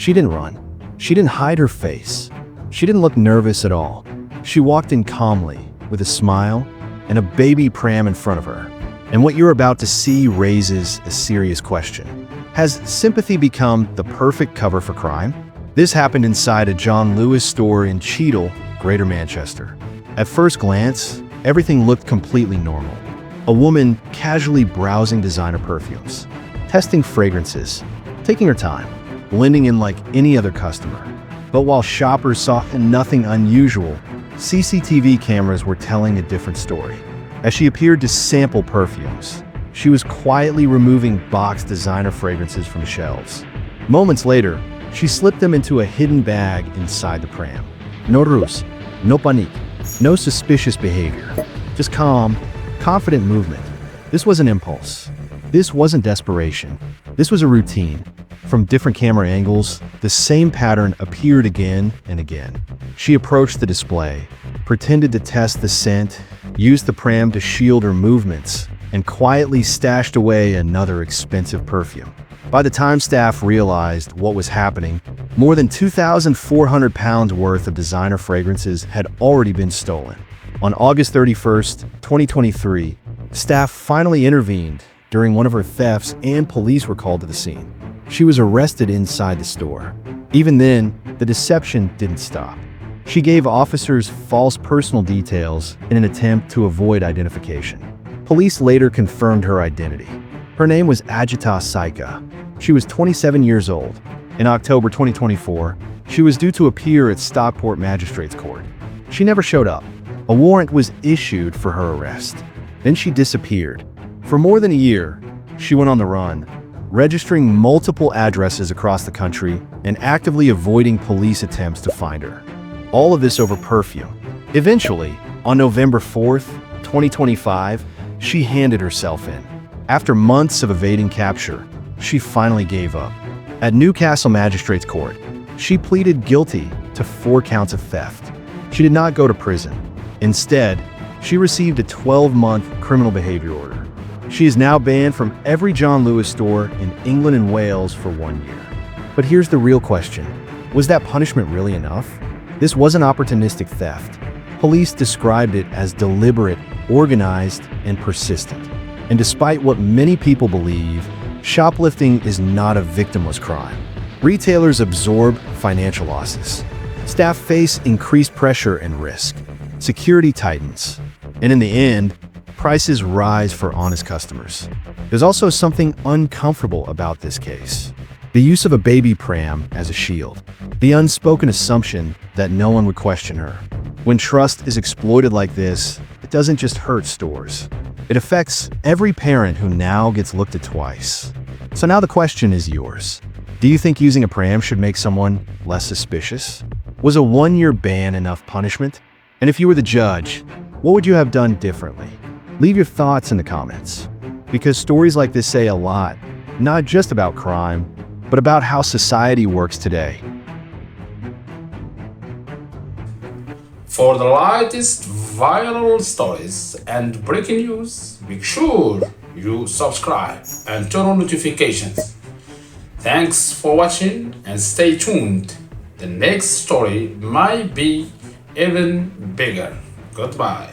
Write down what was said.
She didn't run. She didn't hide her face. She didn't look nervous at all. She walked in calmly, with a smile, and a baby pram in front of her. And what you're about to see raises a serious question. Has sympathy become the perfect cover for crime? This happened inside a John Lewis store in Cheadle, Greater Manchester. At first glance, everything looked completely normal. A woman casually browsing designer perfumes, testing fragrances, taking her time, blending in like any other customer. But while shoppers saw nothing unusual, CCTV cameras were telling a different story. As she appeared to sample perfumes, she was quietly removing boxed designer fragrances from shelves. Moments later, she slipped them into a hidden bag inside the pram. No ruse, no panique, no suspicious behavior. Just calm, confident movement. This was an impulse. This wasn't desperation. This was a routine. From different camera angles, the same pattern appeared again and again. She approached the display, pretended to test the scent, used the pram to shield her movements, and quietly stashed away another expensive perfume. By the time staff realized what was happening, more than 2,400 pounds worth of designer fragrances had already been stolen. On August 31st, 2023, staff finally intervened during one of her thefts and police were called to the scene. She was arrested inside the store. Even then, the deception didn't stop. She gave officers false personal details in an attempt to avoid identification. Police later confirmed her identity. Her name was Agita Cica. She was 27 years old. In October 2024, she was due to appear at Stockport Magistrates Court. She never showed up. A warrant was issued for her arrest. Then she disappeared. For more than a year, she went on the run, registering multiple addresses across the country and actively avoiding police attempts to find her. All of this over perfume. Eventually, on November 4th, 2025, she handed herself in. After months of evading capture, she finally gave up. At Newcastle Magistrates Court, she pleaded guilty to 4 counts of theft. She did not go to prison. Instead, she received a 12-month criminal behavior order. She is now banned from every John Lewis store in England and Wales for 1 year. But here's the real question. Was that punishment really enough? This wasn't opportunistic theft. Police described it as deliberate, organized, and persistent. And despite what many people believe, shoplifting is not a victimless crime. Retailers absorb financial losses. Staff face increased pressure and risk. Security tightens. And in the end, prices rise for honest customers. There's also something uncomfortable about this case. The use of a baby pram as a shield. The unspoken assumption that no one would question her. When trust is exploited like this, it doesn't just hurt stores. It affects every parent who now gets looked at twice. So now the question is yours. Do you think using a pram should make someone less suspicious? Was a 1-year ban enough punishment? And if you were the judge, what would you have done differently? Leave your thoughts in the comments. Because stories like this say a lot, not just about crime, but about how society works today. For the latest viral stories and breaking news, make sure you subscribe and turn on notifications. Thanks for watching and stay tuned. The next story might be even bigger. Goodbye.